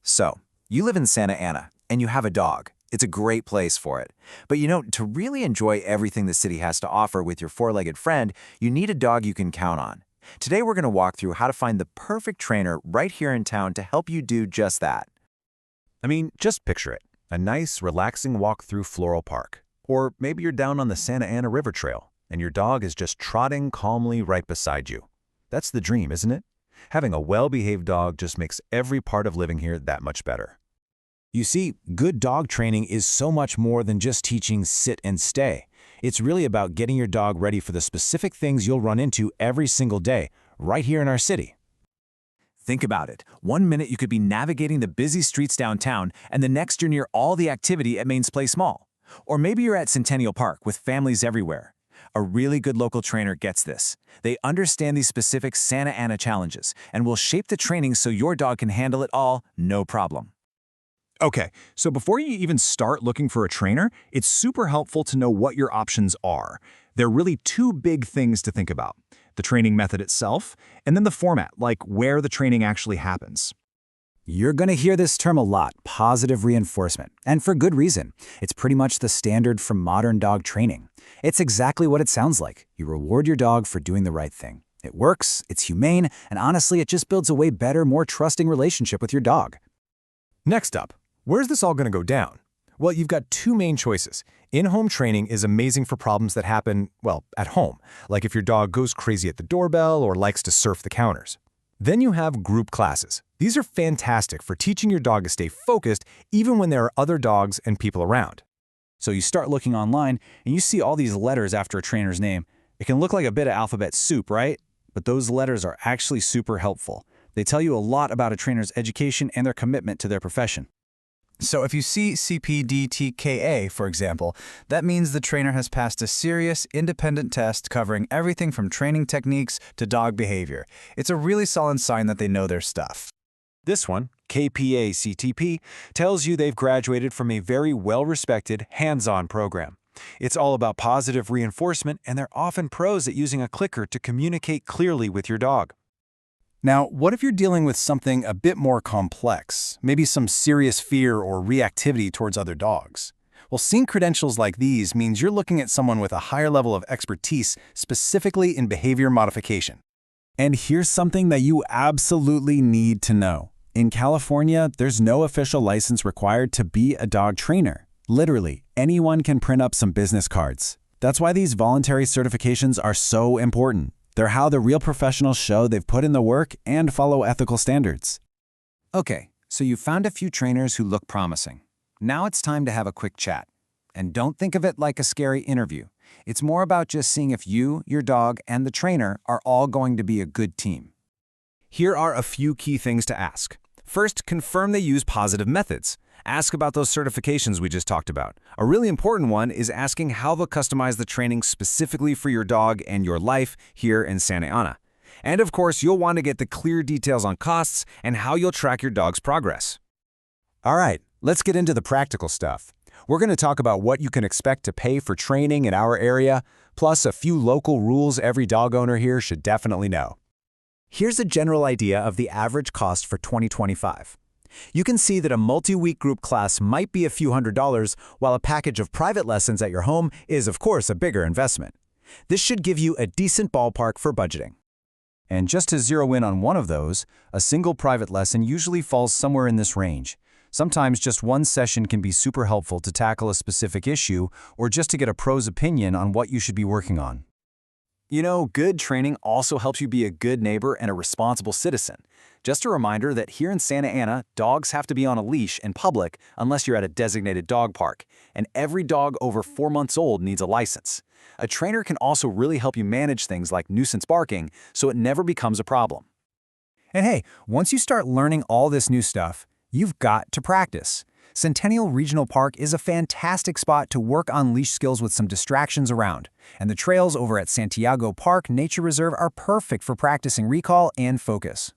So, you live in Santa Ana, and you have a dog. It's a great place for it. But to really enjoy everything the city has to offer with your four-legged friend, you need a dog you can count on. Today we're going to walk through how to find the perfect trainer right here in town to help you do just that. I mean, just picture it. A nice, relaxing walk through Floral Park. Or maybe you're down on the Santa Ana River Trail, and your dog is just trotting calmly right beside you. That's the dream, isn't it? Having a well-behaved dog just makes every part of living here that much better. You see, good dog training is so much more than just teaching sit and stay. It's really about getting your dog ready for the specific things you'll run into every single day, right here in our city. Think about it. 1 minute you could be navigating the busy streets downtown, and the next you're near all the activity at Maine's Place Mall. Or maybe you're at Centennial Park with families everywhere. A really good local trainer gets this. They understand these specific Santa Ana challenges and will shape the training so your dog can handle it all, no problem. Okay, so before you even start looking for a trainer, it's super helpful to know what your options are. There are really two big things to think about: the training method itself, and then the format, like where the training actually happens. You're going to hear this term a lot, positive reinforcement, and for good reason. It's pretty much the standard for modern dog training. It's exactly what it sounds like. You reward your dog for doing the right thing. It works, it's humane, and honestly, it just builds a way better, more trusting relationship with your dog. Next up, where's this all going to go down? Well, you've got two main choices. In-home training is amazing for problems that happen, well, at home, like if your dog goes crazy at the doorbell or likes to surf the counters. Then you have group classes. These are fantastic for teaching your dog to stay focused even when there are other dogs and people around. So you start looking online and you see all these letters after a trainer's name. It can look like a bit of alphabet soup, right? But those letters are actually super helpful. They tell you a lot about a trainer's education and their commitment to their profession. So if you see CPDTKA, for example, that means the trainer has passed a serious, independent test covering everything from training techniques to dog behavior. It's a really solid sign that they know their stuff. This one, KPA-CTP, tells you they've graduated from a very well-respected, hands-on program. It's all about positive reinforcement, and they're often pros at using a clicker to communicate clearly with your dog. Now, what if you're dealing with something a bit more complex, maybe some serious fear or reactivity towards other dogs? Well, seeing credentials like these means you're looking at someone with a higher level of expertise, specifically in behavior modification. And here's something that you absolutely need to know. In California, there's no official license required to be a dog trainer. Literally, anyone can print up some business cards. That's why these voluntary certifications are so important. They're how the real professionals show they've put in the work and follow ethical standards. Okay, so you found a few trainers who look promising. Now it's time to have a quick chat. And don't think of it like a scary interview. It's more about just seeing if you, your dog, and the trainer are all going to be a good team. Here are a few key things to ask. First, confirm they use positive methods. Ask about those certifications we just talked about. A really important one is asking how they'll customize the training specifically for your dog and your life here in Santa Ana. And of course, you'll want to get the clear details on costs and how you'll track your dog's progress. All right, let's get into the practical stuff. We're going to talk about what you can expect to pay for training in our area, plus a few local rules every dog owner here should definitely know. Here's a general idea of the average cost for 2025. You can see that a multi-week group class might be a few $100s, while a package of private lessons at your home is, of course, a bigger investment. This should give you a decent ballpark for budgeting. And just to zero in on one of those, a single private lesson usually falls somewhere in this range. Sometimes just one session can be super helpful to tackle a specific issue or just to get a pro's opinion on what you should be working on. Good training also helps you be a good neighbor and a responsible citizen. Just a reminder that here in Santa Ana, dogs have to be on a leash in public unless you're at a designated dog park, and every dog over 4 months old needs a license. A trainer can also really help you manage things like nuisance barking so it never becomes a problem. And hey, once you start learning all this new stuff, you've got to practice. Centennial Regional Park is a fantastic spot to work on leash skills with some distractions around, and the trails over at Santiago Park Nature Reserve are perfect for practicing recall and focus.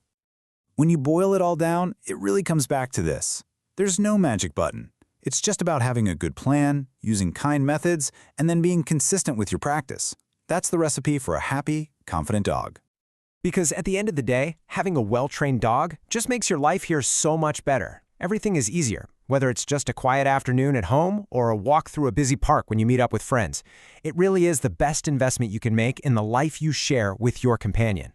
When you boil it all down, it really comes back to this. There's no magic button. It's just about having a good plan, using kind methods, and then being consistent with your practice. That's the recipe for a happy, confident dog. Because at the end of the day, having a well-trained dog just makes your life here so much better. Everything is easier, whether it's just a quiet afternoon at home or a walk through a busy park when you meet up with friends. It really is the best investment you can make in the life you share with your companion.